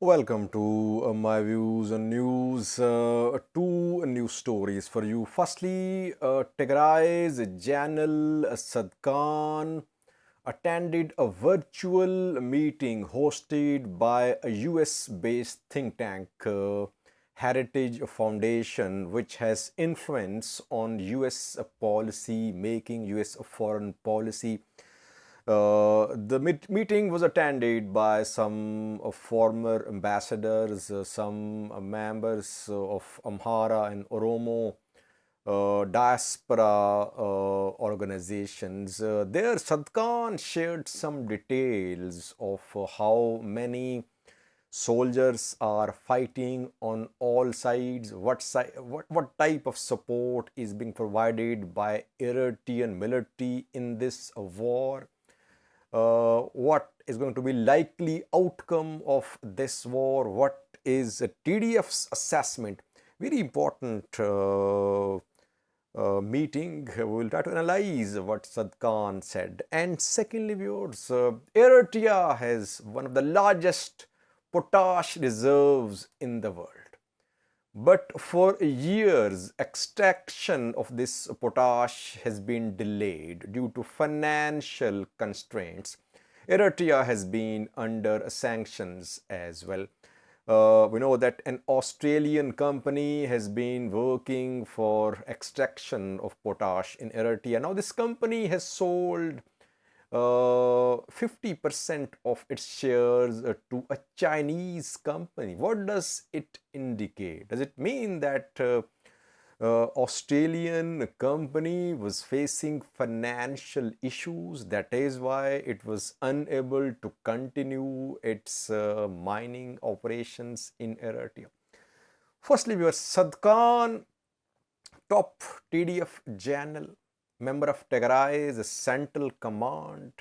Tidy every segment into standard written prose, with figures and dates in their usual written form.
Welcome to my views on news. Two news stories for you. Firstly, Tigray's General Sadkan attended a virtual meeting hosted by a US based think tank, Heritage Foundation, which has influence on US policy making, US foreign policy. The meeting was attended by some former ambassadors, some members of Amhara and Oromo diaspora organizations. There, Sadkan shared some details of how many soldiers are fighting on all sides, what type of support is being provided by Eritrean military in this war, what is going to be likely outcome of this war, what is TDF's assessment. Very important meeting. We will try to analyze what Sadkan said. And secondly, viewers, Eritrea has one of the largest potash reserves in the world. But for years, extraction of this potash has been delayed due to financial constraints. Eritrea has been under sanctions as well. We know that an Australian company has been working for extraction of potash in Eritrea. Now, this company has sold 50% of its shares to a Chinese company. What does it indicate? Does it mean that Australian company was facing financial issues? That is why it was unable to continue its mining operations in Eritrea. Firstly, we are Sadkan, top TDF general, member of Tigray's Central Command,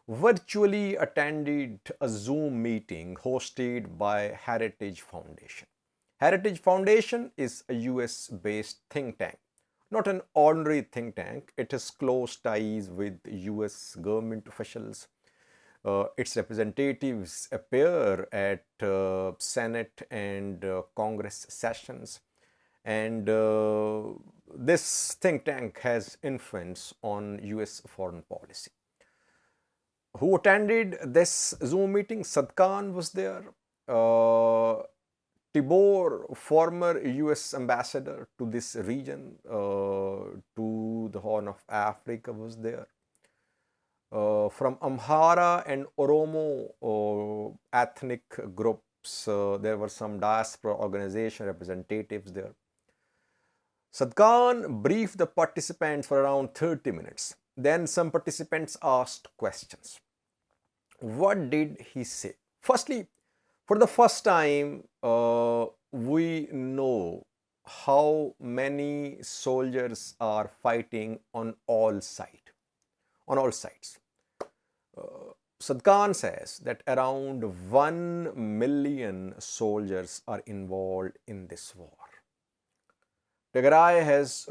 virtually attended a Zoom meeting hosted by Heritage Foundation. Heritage Foundation is a US based think tank, not an ordinary think tank. It has close ties with US government officials. Its representatives appear at Senate and Congress sessions, and this think tank has influence on US foreign policy. Who attended this Zoom meeting? Sadkan was there. Tibor, former US ambassador to this region, to the Horn of Africa, was there. From Amhara and Oromo ethnic groups, there were some diaspora organization representatives there. Sadkan briefed the participants for around 30 minutes. Then some participants asked questions. What did he say? Firstly, for the first time, we know how many soldiers are fighting on all sides. Sadkan says that around 1 million soldiers are involved in this war. Tigray has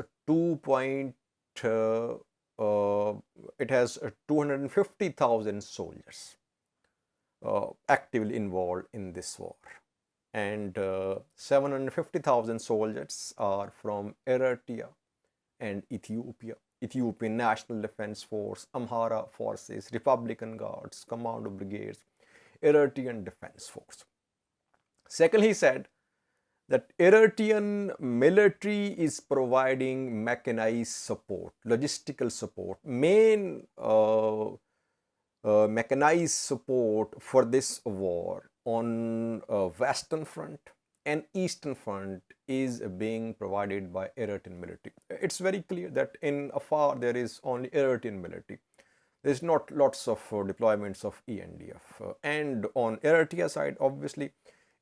it has 250,000 soldiers actively involved in this war, and 750,000 soldiers are from Eritrea and Ethiopia. Ethiopian National Defense Force, Amhara forces, Republican Guards, Commando Brigades, Eritrean Defense Force. Second, he said that Eritrean military is providing mechanized support, logistical support, main mechanized support for this war on Western Front and Eastern Front is being provided by Eritrean military. It's very clear that in Afar there is only Eritrean military. There's not lots of deployments of ENDF. And on Eritrea side, obviously,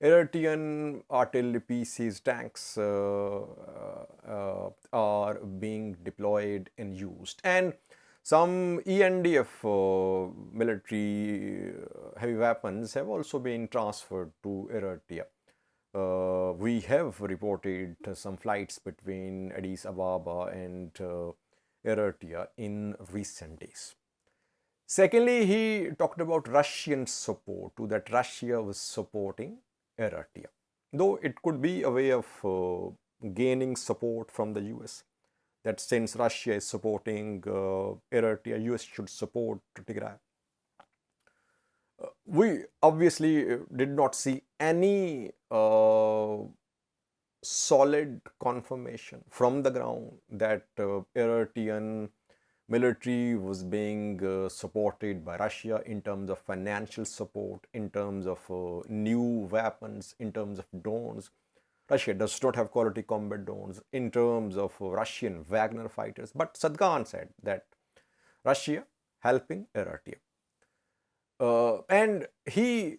Eritrean artillery pieces, tanks are being deployed and used. And some ENDF military heavy weapons have also been transferred to Eritrea. We have reported some flights between Addis Ababa and Eritrea in recent days. Secondly, he talked about Russian support, that Russia was supporting Eritrea. Though it could be a way of gaining support from the US, that since Russia is supporting Eritrea, US should support Tigray. We obviously did not see any solid confirmation from the ground that Eritrean military was being supported by Russia in terms of financial support, in terms of new weapons, in terms of drones. Russia does not have quality combat drones, in terms of Russian Wagner fighters. But Sadgan said that Russia helping Eritrea. And he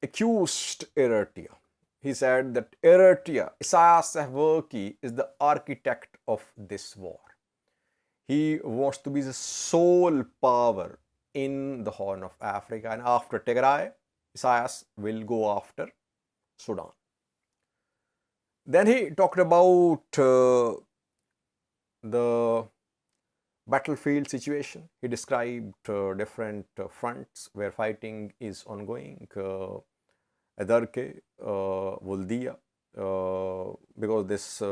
accused Eritrea. He said that Eritrea, Isaias Afwerki, is the architect of this war. He wants to be the sole power in the Horn of Africa, and after Tigray, Isaias will go after Sudan. Then he talked about the battlefield situation. He described different fronts where fighting is ongoing. Adarke, Woldia, because this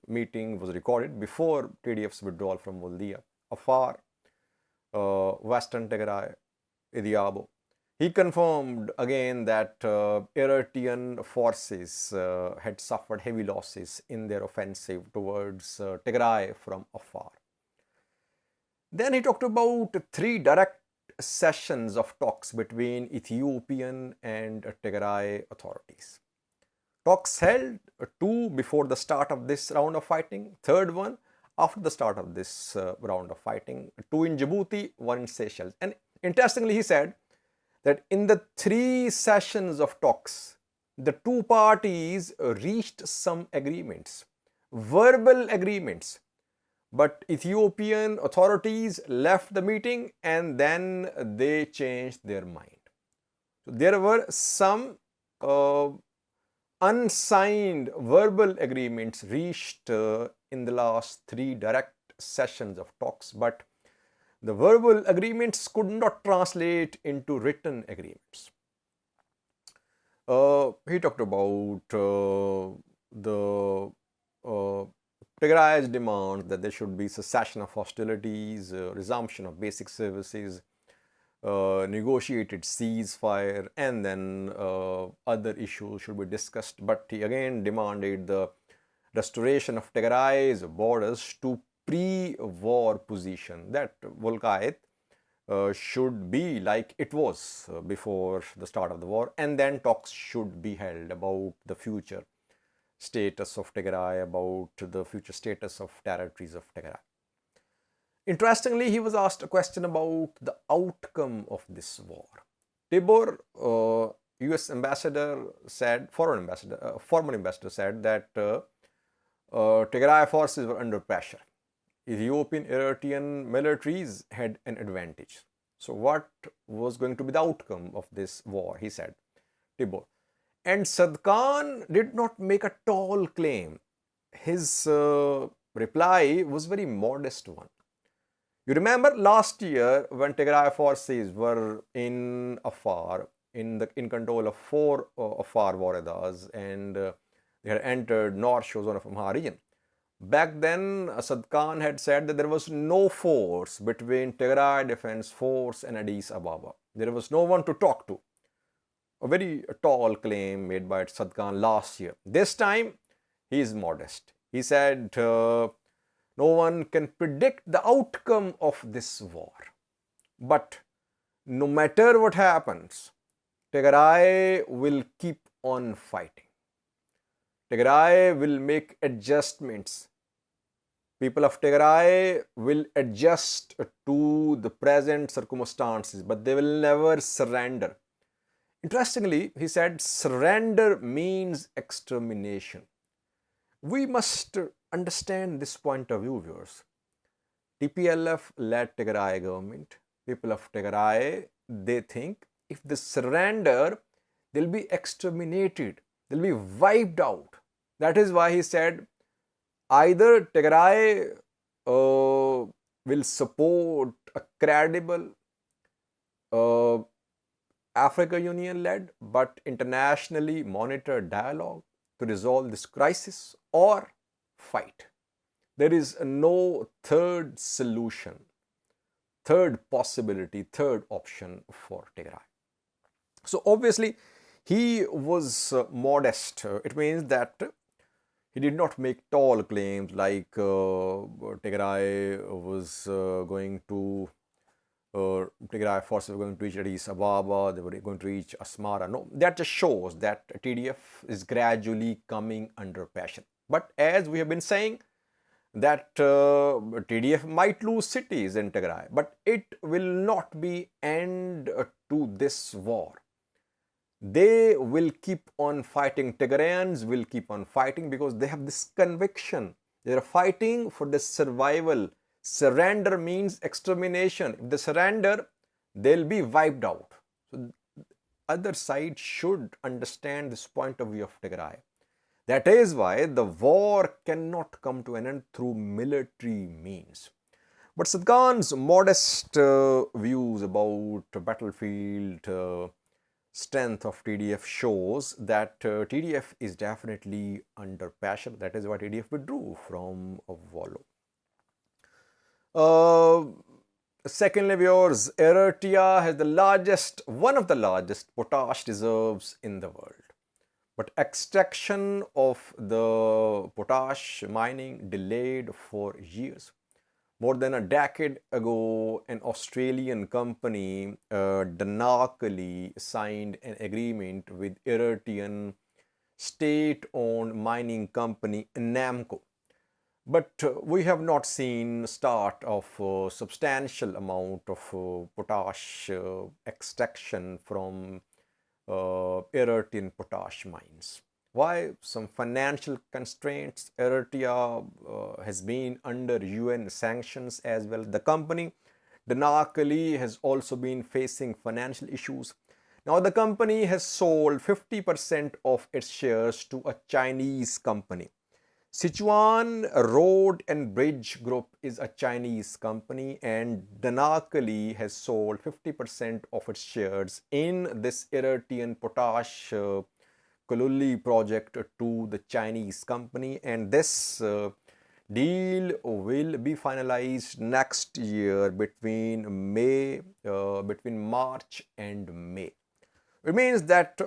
meeting was recorded before TDF's withdrawal from Woldia. Afar, Western Tigray, Idiabo. He confirmed again that Eritrean forces had suffered heavy losses in their offensive towards Tigray from Afar. Then he talked about 3 direct sessions of talks between Ethiopian and Tigray authorities. Talks held 2 before the start of this round of fighting, 3rd one after the start of this round of fighting, 2 in Djibouti, 1 in Seychelles. And interestingly, he said that in the 3 sessions of talks, the 2 parties reached some agreements, verbal agreements. But Ethiopian authorities left the meeting and then they changed their mind. So there were some unsigned verbal agreements reached in the last 3 direct sessions of talks, but the verbal agreements could not translate into written agreements. He talked about the Tigray's demand that there should be cessation of hostilities, resumption of basic services, negotiated ceasefire, and then other issues should be discussed. But he again demanded the restoration of Tigray's borders to pre-war position, that Volkait should be like it was before the start of the war, and then talks should be held about the future status of Tigray, about the future status of territories of Tigray. Interestingly, he was asked a question about the outcome of this war. Tibor, US ambassador, said, former ambassador said that Tigray forces were under pressure. Ethiopian Eritrean militaries had an advantage. So what was going to be the outcome of this war, he said, Tibor. And Sadkan did not make a tall claim. His reply was very modest one. You remember last year when Tigray forces were in Afar, in control of 4 Afar Woredas, and they had entered North Shore zone of Amhara region. Back then, Sadkan had said that there was no force between Tigray Defense Force and Addis Ababa. There was no one to talk to. A very tall claim made by Sadkan last year. This time, he is modest. He said, no one can predict the outcome of this war. But no matter what happens, Tigray will keep on fighting. Tigray will make adjustments. People of Tigray will adjust to the present circumstances, but they will never surrender. Interestingly, he said, surrender means extermination. We must understand this point of view, viewers. TPLF-led Tigray government, people of Tigray, they think if they surrender, they'll be exterminated, they'll be wiped out. That is why he said, either Tigray will support a credible Africa Union led but internationally monitored dialogue to resolve this crisis or fight. There is no third solution, third possibility, third option for Tigray. So obviously he was modest. It means that he did not make tall claims like Tigray was going to Tigray forces were going to reach Addis Ababa, they were going to reach Asmara. No, that just shows that TDF is gradually coming under pressure. But as we have been saying, that TDF might lose cities in Tigray, but it will not be end to this war. They will keep on fighting. Tigrayans will keep on fighting because they have this conviction. They are fighting for the survival. Surrender means extermination. If they surrender, they'll be wiped out. So other side should understand this point of view of Tigray. That is why the war cannot come to an end through military means. But Said Khan's modest views about battlefield strength of TDF shows that TDF is definitely under pressure. That is why TDF withdrew from Wallo. Secondly, viewers, Eritrea has one of the largest potash reserves in the world. But extraction of the potash mining delayed for years. More than a decade ago, an Australian company, Danakali, signed an agreement with Eritrean state-owned mining company Namco. But we have not seen start of substantial amount of potash extraction from Eritrean potash mines. Why? Some financial constraints. Eritrea has been under UN sanctions as well. The company, Danakali, has also been facing financial issues. Now the company has sold 50% of its shares to a Chinese company. Sichuan Road and Bridge Group is a Chinese company, and Danakali has sold 50% of its shares in this Eritrean potash Colluli project to the Chinese company, and this deal will be finalized next year between March and May. It means that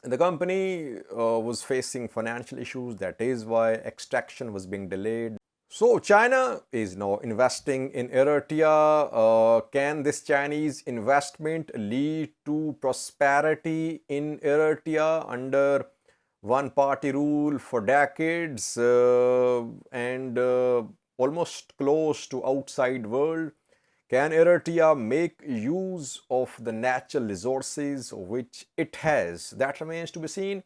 the company was facing financial issues. That is why extraction was being delayed. So China is now investing in Eritrea. Can this Chinese investment lead to prosperity in Eritrea under one-party rule for decades and almost close to outside world? Can Eritrea make use of the natural resources which it has? That remains to be seen.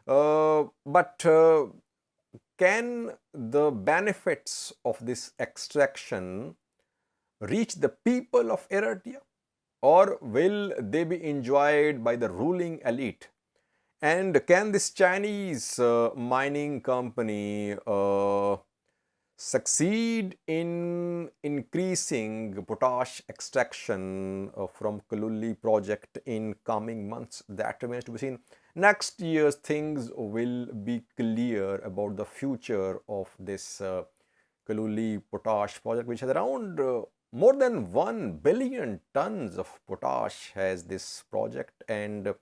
But can the benefits of this extraction reach the people of Eritrea, or will they be enjoyed by the ruling elite? And can this Chinese mining company succeed in increasing potash extraction from Colluli project in coming months? That remains to be seen. Next year, things will be clear about the future of this Colluli potash project, which has around more than 1 billion tons of potash has this project, and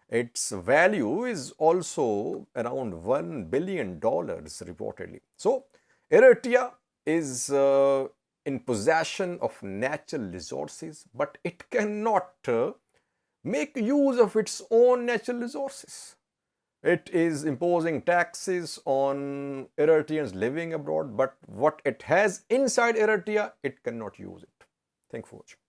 its value is also around $1 billion reportedly. So Eritrea is in possession of natural resources, but it cannot make use of its own natural resources. It is imposing taxes on Eritreans living abroad, but what it has inside Eritrea, it cannot use it. Thank you for watching.